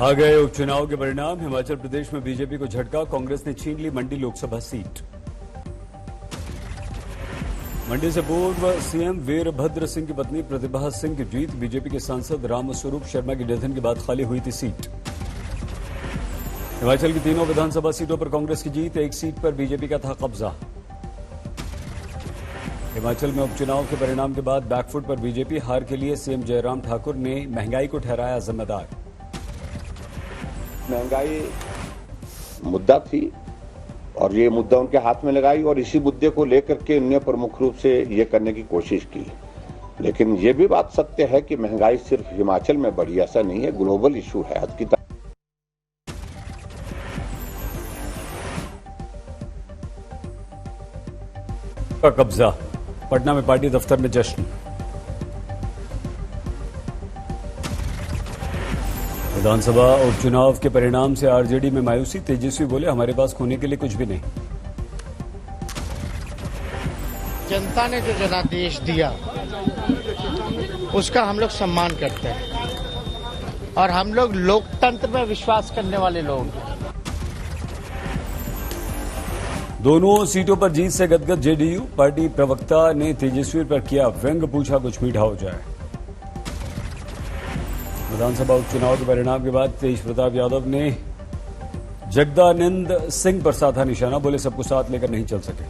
आ गए उपचुनाव के परिणाम। हिमाचल प्रदेश में बीजेपी को झटका, कांग्रेस ने छीन ली मंडी लोकसभा सीट। मंडी से पूर्व सीएम वीरभद्र सिंह की पत्नी प्रतिभा सिंह की जीत, बीजेपी के सांसद रामस्वरूप शर्मा के निधन के बाद खाली हुई थी सीट। हिमाचल की तीनों विधानसभा सीटों पर कांग्रेस की जीत, एक सीट पर बीजेपी का था कब्जा। हिमाचल में उपचुनाव के परिणाम के बाद बैकफुट पर बीजेपी, हार के लिए सीएम जयराम ठाकुर ने महंगाई को ठहराया जिम्मेदार। महंगाई मुद्दा थी और ये मुद्दा उनके हाथ में लगाई और इसी मुद्दे को लेकर के उन्होंने प्रमुख रूप से ये करने की कोशिश की। लेकिन ये भी बात सत्य है कि महंगाई सिर्फ हिमाचल में बढ़ी, ऐसा नहीं है, ग्लोबल इशू है आज की का कब्जा। पटना में पार्टी दफ्तर में जश्न। विधानसभा उपचुनाव के परिणाम से आरजेडी में मायूसी, तेजस्वी बोले हमारे पास खोने के लिए कुछ भी नहीं। जनता ने जो जनादेश दिया उसका हम लोग सम्मान करते हैं और हम लोग लोकतंत्र में विश्वास करने वाले लोग हैं। दोनों सीटों पर जीत से गदगद जेडीयू, पार्टी प्रवक्ता ने तेजस्वी पर किया व्यंग, पूछा कुछ मीठा हो जाए। विधानसभा उपचुनाव के परिणाम के बाद तेज प्रताप यादव ने जगदानंद सिंह पर साधा निशाना, बोले सबको साथ लेकर नहीं चल सके।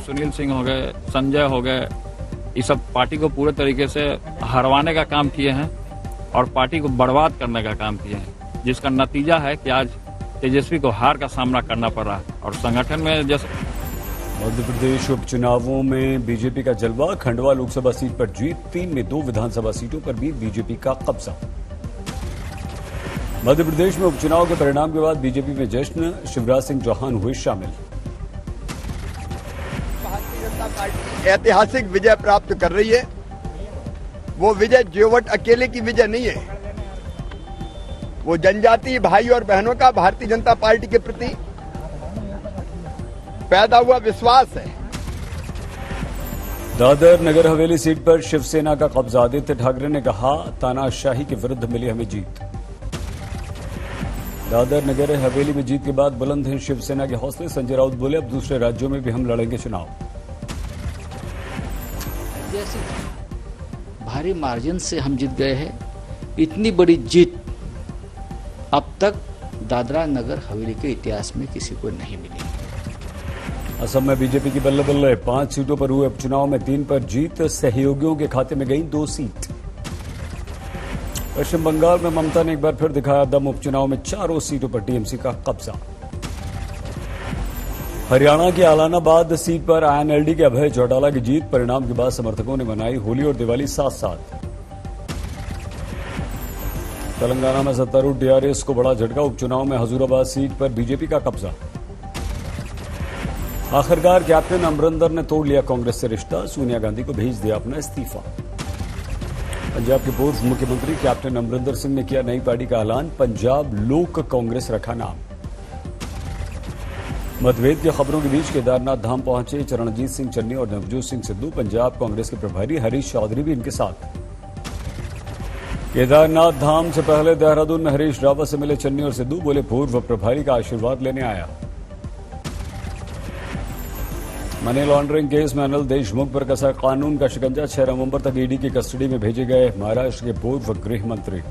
सुनील सिंह हो गए, संजय हो गए, ये सब पार्टी को पूरे तरीके से हरवाने का काम किए हैं और पार्टी को बर्बाद करने का काम किए हैं, जिसका नतीजा है कि आज तेजस्वी को हार का सामना करना पड़ रहा है। और संगठन में जैसे मध्य प्रदेश उपचुनावों में बीजेपी का जलवा, खंडवा लोकसभा सीट पर जीत, 3 में 2 विधानसभा सीटों पर भी बीजेपी का कब्जा। मध्य प्रदेश में उपचुनाव के परिणाम के बाद बीजेपी में जश्न, शिवराज सिंह चौहान हुए शामिल। भारतीय जनता पार्टी ऐतिहासिक विजय प्राप्त कर रही है। वो विजय जोवट अकेले की विजय नहीं है, वो जनजातीय भाई और बहनों का भारतीय जनता पार्टी के प्रति पैदा हुआ विश्वास है। दादर नगर हवेली सीट पर शिवसेना का कब्जा, आदित्य ठाकरे ने कहा तानाशाही के विरुद्ध मिली हमें जीत। दादर नगर हवेली में जीत के बाद बुलंद हैं शिवसेना के हौसले, संजय राउत बोले अब दूसरे राज्यों में भी हम लड़ेंगे चुनाव। जैसे भारी मार्जिन से हम जीत गए हैं, इतनी बड़ी जीत अब तक दादरा नगर हवेली के इतिहास में किसी को नहीं मिली। असम में बीजेपी की बल्ले बल्ले, 5 सीटों पर हुए उपचुनाव में 3 पर जीत, सहयोगियों के खाते में गई 2 सीट। पश्चिम बंगाल में ममता ने एक बार फिर दिखाया दम, उपचुनाव में 4 सीटों पर टीएमसी का कब्जा। हरियाणा की आलानाबाद सीट पर आईएनएलडी के अभय चौटाला की जीत, परिणाम के बाद समर्थकों ने मनाई होली और दिवाली साथ साथ। तेलंगाना में सत्तारूढ़ टीआरएस को बड़ा झटका, उपचुनाव में हजूराबाद सीट पर बीजेपी का कब्जा। आखिरकार कैप्टन अमरिंदर ने तोड़ लिया कांग्रेस से रिश्ता, सोनिया गांधी को भेज दिया अपना इस्तीफा। पंजाब के पूर्व मुख्यमंत्री कैप्टन अमरिंदर सिंह ने किया नई पार्टी का ऐलान, पंजाब लोक कांग्रेस रखा नाम। मतभेद की खबरों के बीच केदारनाथ धाम पहुंचे चरणजीत सिंह चन्नी और नवजोत सिंह सिद्धू, पंजाब कांग्रेस के प्रभारी हरीश चौधरी भी इनके साथ। केदारनाथ धाम से पहले देहरादून में हरीश रावत से मिले चन्नी और सिद्धू, बोले पूर्व प्रभारी का आशीर्वाद लेने आया। मनी लॉन्ड्रिंग केस में अनिल देशमुख पर कसा कानून का शिकंजा, 6 नवंबर तक ईडी की कस्टडी में भेजे गए महाराष्ट्र के पूर्व गृह मंत्री।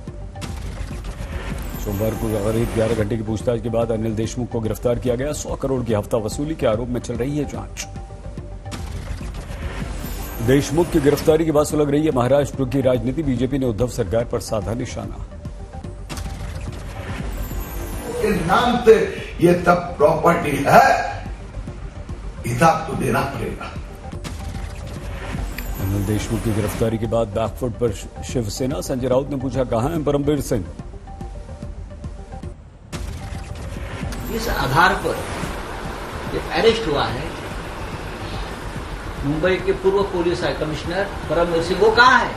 सोमवार को करीब 11 घंटे की पूछताछ के बाद अनिल देशमुख को गिरफ्तार किया गया। 100 करोड़ की हफ्ता वसूली के आरोप में चल रही है जांच। देशमुख की गिरफ्तारी के बाद सुलग रही है महाराष्ट्र की राजनीति, बीजेपी ने उद्धव सरकार पर साधा निशाना। नाम से ये सब प्रॉपर्टी है, हिसाब तो देना पड़ेगा। अनिल देशमुख की गिरफ्तारी के बाद बैकफुट पर शिवसेना, संजय राउत ने पूछा कहां है परमवीर सिंह। इस आधार पर ये अरेस्ट हुआ है मुंबई के पूर्व पुलिस कमिश्नर परमवीर सिंह, वो कहां है?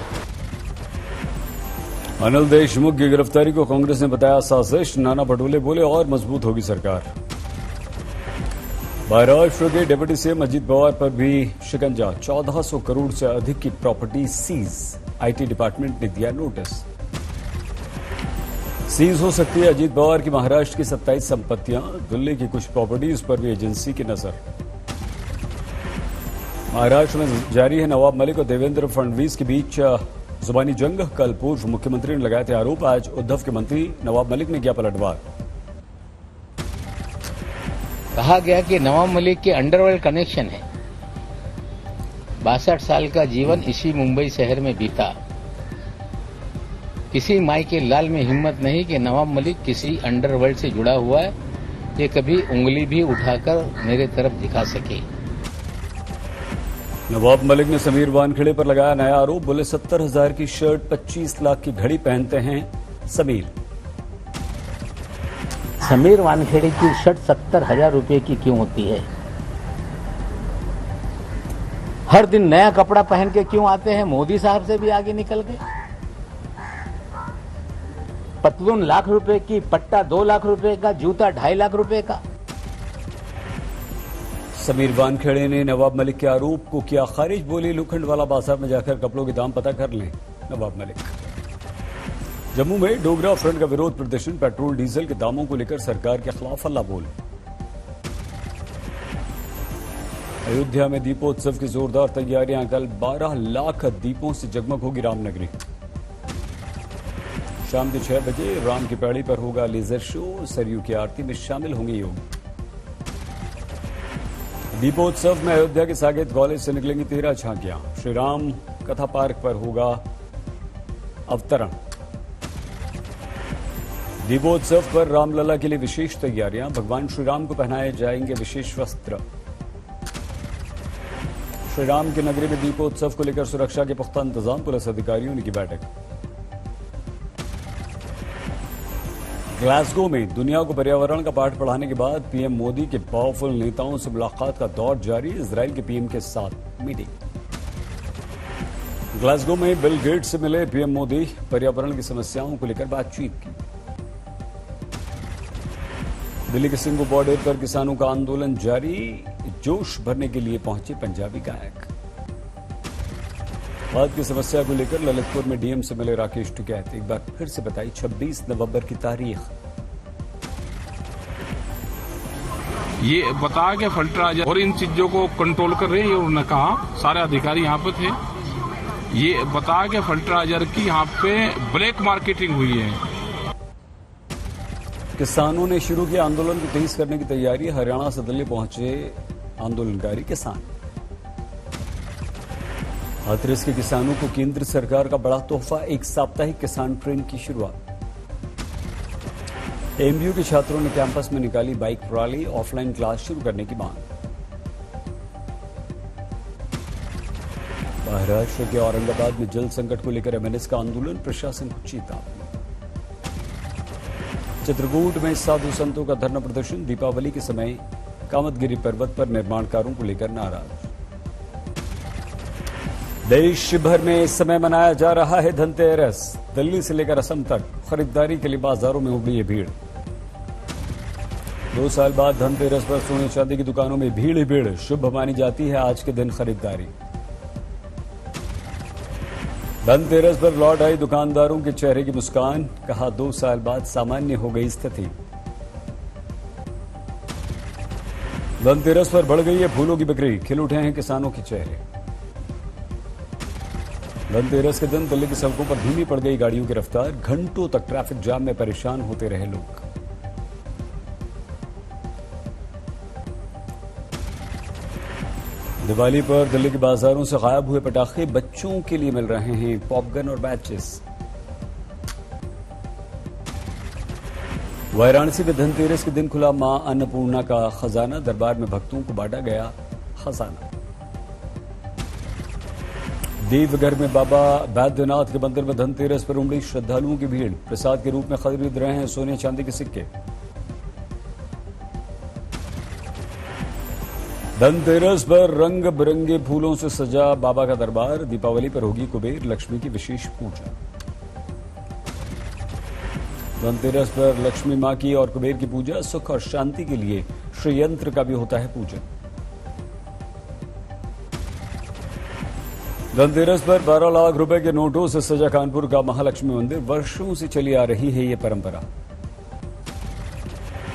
अनिल देशमुख की गिरफ्तारी को कांग्रेस ने बताया साजिश, नाना पटोले बोले और मजबूत होगी सरकार। महाराष्ट्र के डिप्टी सीएम अजीत पवार पर भी शिकंजा। 1400 करोड़ से अधिक की प्रॉपर्टी सीज। आईटी डिपार्टमेंट ने दिया नोटिस। सीज हो सकती है अजीत पवार की महाराष्ट्र की 27 संपत्तियां। दिल्ली की कुछ प्रॉपर्टीज पर भी एजेंसी की नजर। महाराष्ट्र में जारी है नवाब मलिक और देवेंद्र फडणवीस के बीच जुबानी जंग। कल पूर्व मुख्यमंत्री ने लगाए थे आरोप, आज उद्धव के मंत्री नवाब मलिक ने किया पलटवार। कहा गया कि नवाब मलिक के अंडरवर्ल्ड कनेक्शन है। 62 साल का जीवन इसी मुंबई शहर में बीता। किसी माई के लाल में हिम्मत नहीं कि नवाब मलिक किसी अंडरवर्ल्ड से जुड़ा हुआ है, ये कभी उंगली भी उठाकर मेरे तरफ दिखा सके। नवाब मलिक ने समीर वानखेड़े पर लगाया नया आरोप। बोले 70,000 की शर्ट 25 लाख की घड़ी पहनते हैं समीर। समीर वानखेड़े की शर्ट 70,000 रुपए की क्यों होती है? हर दिन नया कपड़ा पहन के क्यों आते हैं? मोदी साहब से भी आगे निकल गए। पतलून लाख रुपए की, पट्टा 2 लाख रुपए का, जूता 2.5 लाख रुपए का। समीर वानखेड़े ने नवाब मलिक के आरोप को किया खारिज। बोली लोखंड वाला बाजार में जाकर कपड़ों के दाम पता कर लें। नवाब मलिक। जम्मू में डोगरा फ्रंट का विरोध प्रदर्शन। पेट्रोल डीजल के दामों को लेकर सरकार के खिलाफ हल्ला बोल। अयोध्या में दीपोत्सव की जोरदार तैयारियां। कल 12 लाख दीपों से जगमग होगी रामनगरी। शाम के 6 बजे राम की पैड़ी पर होगा लेजर शो। सरयू की आरती में शामिल होंगे योग। दीपोत्सव में अयोध्या के साकेत कॉलेज से निकलेंगी 13 झांकियां। श्रीराम कथा पार्क पर होगा अवतरण। दीपोत्सव पर रामलला के लिए विशेष तैयारियां। भगवान श्रीराम को पहनाए जाएंगे विशेष वस्त्र। श्रीराम की नगरी में दीपोत्सव को लेकर सुरक्षा के पुख्ता इंतजाम। पुलिस अधिकारियों ने की बैठक। ग्लासगो में दुनिया को पर्यावरण का पाठ पढ़ाने के बाद पीएम मोदी के पावरफुल नेताओं से मुलाकात का दौर जारी। इजरायल के पीएम के साथ मीटिंग। ग्लासगो में बिल गेट्स से मिले पीएम मोदी। पर्यावरण की समस्याओं को लेकर बातचीत की। दिल्ली के सिंघू बॉर्डर पर किसानों का आंदोलन जारी। जोश भरने के लिए पहुंचे पंजाबी गायक। बाद की समस्या को लेकर ललितपुर में डीएम से मिले राकेश टिकैत। एक बार फिर से बताई 26 नवंबर की तारीख। ये बता के फल्टराज और इन चीजों को कंट्रोल कर रहे हैं। उन्होंने कहा सारे अधिकारी यहाँ पे थे। ये बता के फल्टराइजर की यहाँ पे ब्लैक मार्केटिंग हुई है। किसानों ने शुरू किया आंदोलन को तेज करने की तैयारी। हरियाणा से दिल्ली पहुंचे आंदोलनकारी किसान। हाथरस के किसानों को केंद्र सरकार का बड़ा तोहफा। एक साप्ताहिक किसान ट्रेन की शुरुआत। एमयू के छात्रों ने कैंपस में निकाली बाइक रैली। ऑफलाइन क्लास शुरू करने की मांग। महाराष्ट्र के औरंगाबाद में जल संकट को लेकर एमएनएस का आंदोलन। प्रशासन को चेतावनी। चित्रकूट में साधु संतों का धरना प्रदर्शन। दीपावली के समय कामतगिरी पर्वत पर निर्माण कार्यों को लेकर नाराज। देश भर में इस समय मनाया जा रहा है धनतेरस। दिल्ली से लेकर असम तक खरीदारी के लिए बाजारों में उमड़ी है भीड़। 2 साल बाद धनतेरस पर सोने चांदी की दुकानों में भीड़ ही भीड़। शुभ मानी जाती है आज के दिन खरीदारी। धनतेरस पर लौट आई दुकानदारों के चेहरे की मुस्कान। कहा 2 साल बाद सामान्य हो गई स्थिति। धनतेरस पर बढ़ गई है फूलों की बिक्री। खिल उठे हैं किसानों के चेहरे। धनतेरस के दिन दिल्ली की सड़कों पर धीमी पड़ गई गाड़ियों की रफ्तार। घंटों तक ट्रैफिक जाम में परेशान होते रहे लोग। दिवाली पर दिल्ली के बाजारों से गायब हुए पटाखे। बच्चों के लिए मिल रहे हैं पॉपगन और मैचेस। वाराणसी में धनतेरस के दिन खुला मां अन्नपूर्णा का खजाना। दरबार में भक्तों को बांटा गया खजाना। देवघर में बाबा बैद्यनाथ के मंदिर में धनतेरस पर उमड़ी श्रद्धालुओं की भीड़। प्रसाद के रूप में खरीद रहे हैं सोने चांदी के सिक्के। धनतेरस पर रंग बिरंगे फूलों से सजा बाबा का दरबार। दीपावली पर होगी कुबेर लक्ष्मी की विशेष पूजा। धनतेरस पर लक्ष्मी मां की और कुबेर की पूजा, सुख और शांति के लिए श्री यंत्र का भी होता है पूजन। धनतेरस पर 12 लाख रुपए के नोटों से सजा कानपुर का महालक्ष्मी मंदिर, वर्षों से चली आ रही है ये परंपरा।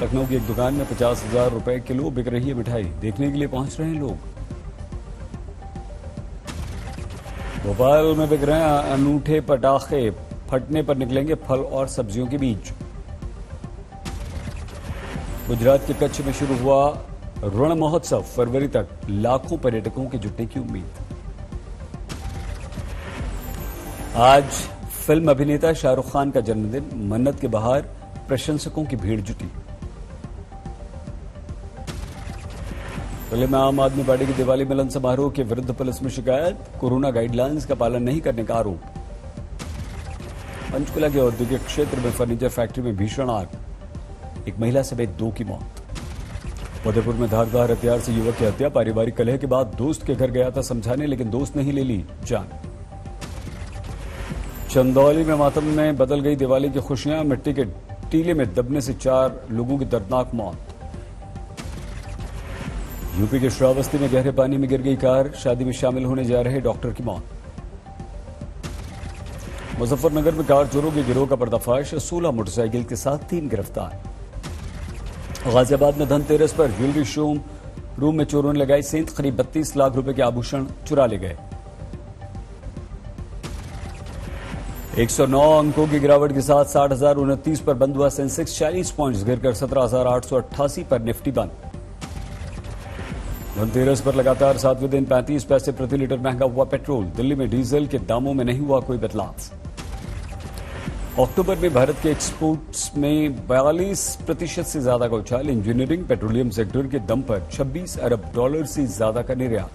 लखनऊ की एक दुकान में 50,000 रुपए किलो बिक रही है मिठाई, देखने के लिए पहुंच रहे हैं लोग। भोपाल में बिक रहे हैं अनूठे पटाखे, फटने पर निकलेंगे फल और सब्जियों के बीज। गुजरात के कच्छ में शुरू हुआ रण महोत्सव, फरवरी तक लाखों पर्यटकों के जुटने की उम्मीद। आज फिल्म अभिनेता शाहरुख खान का जन्मदिन, मन्नत के बाहर प्रशंसकों की भीड़ जुटी। फिल्म में आम आदमी पार्टी के दिवाली मिलन समारोह के विरुद्ध पुलिस में शिकायत, कोरोना गाइडलाइंस का पालन नहीं करने का आरोप। पंचकुला के औद्योगिक क्षेत्र में फर्नीचर फैक्ट्री में भीषण आग, एक महिला समेत 2 की मौत। उदयपुर में धारदार हथियार से युवक की हत्या, पारिवारिक कलह के बाद दोस्त के घर गया था समझाने, लेकिन दोस्त ने ही ले ली जान। चंदौली में मातम में बदल गई दिवाली की खुशियां, मिट्टी के टीले में दबने से 4 लोगों की दर्दनाक मौत। यूपी के श्रावस्ती में गहरे पानी में गिर गई कार, शादी में शामिल होने जा रहे डॉक्टर की मौत। मुजफ्फरनगर में कार चोरों के गिरोह का पर्दाफाश, 16 मोटरसाइकिल के साथ 3 गिरफ्तार। गाजियाबाद में धनतेरस पर ज्वेलरी शोरूम में चोरों ने लगाई सेंध, करीब 32 लाख रुपए के आभूषण चुरा ले गए। 109 अंकों की गिरावट के साथ 60,029 पर बंद हुआ सेंसेक्स, 40 पॉइंट्स गिरकर 17,888 पर निफ्टी बंद। धनतेरस पर लगातार 7वें दिन 35 पैसे प्रति लीटर महंगा हुआ पेट्रोल, दिल्ली में डीजल के दामों में नहीं हुआ कोई बदलाव। अक्टूबर में भारत के एक्सपोर्ट्स में 42% से ज्यादा का उछाल, इंजीनियरिंग पेट्रोलियम सेक्टर के दम पर $26 अरब से ज्यादा का निर्यात।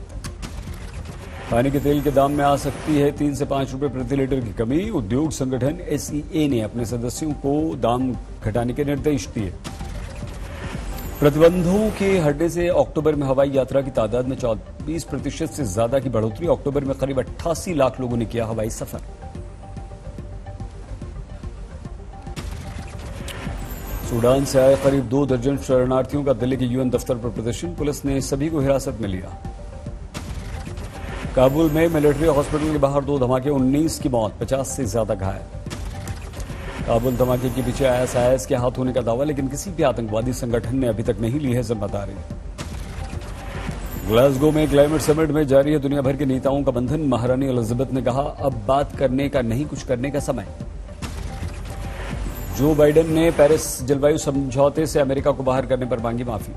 खाने के तेल के दाम में आ सकती है 3 से 5 रुपए प्रति लीटर की कमी, उद्योग संगठन SEA ने अपने सदस्यों को दाम घटाने के निर्देश दिए। प्रतिबंधों के हटने से अक्टूबर में हवाई यात्रा की तादाद में 24% से ज्यादा की बढ़ोतरी, अक्टूबर में करीब 88 लाख लोगों ने किया हवाई सफर। सूडान से आए करीब 2 दर्जन शरणार्थियों का दिल्ली के UN दफ्तर पर प्रदर्शन, पुलिस ने सभी को हिरासत में लिया। काबुल में मिलिट्री हॉस्पिटल के बाहर 2 धमाके, 19 की मौत, 50 से ज्यादा घायल। काबुल धमाके के पीछे ISIS के हाथ होने का दावा, लेकिन किसी भी आतंकवादी संगठन ने अभी तक नहीं ली है जिम्मेदारी। ग्लासगो में क्लाइमेट समिट में जारी है दुनिया भर के नेताओं का बंधन, महारानी एलिजाबेथ ने कहा अब बात करने का नहीं कुछ करने का समय। जो बाइडेन ने पेरिस जलवायु समझौते से अमेरिका को बाहर करने पर मांगी माफी।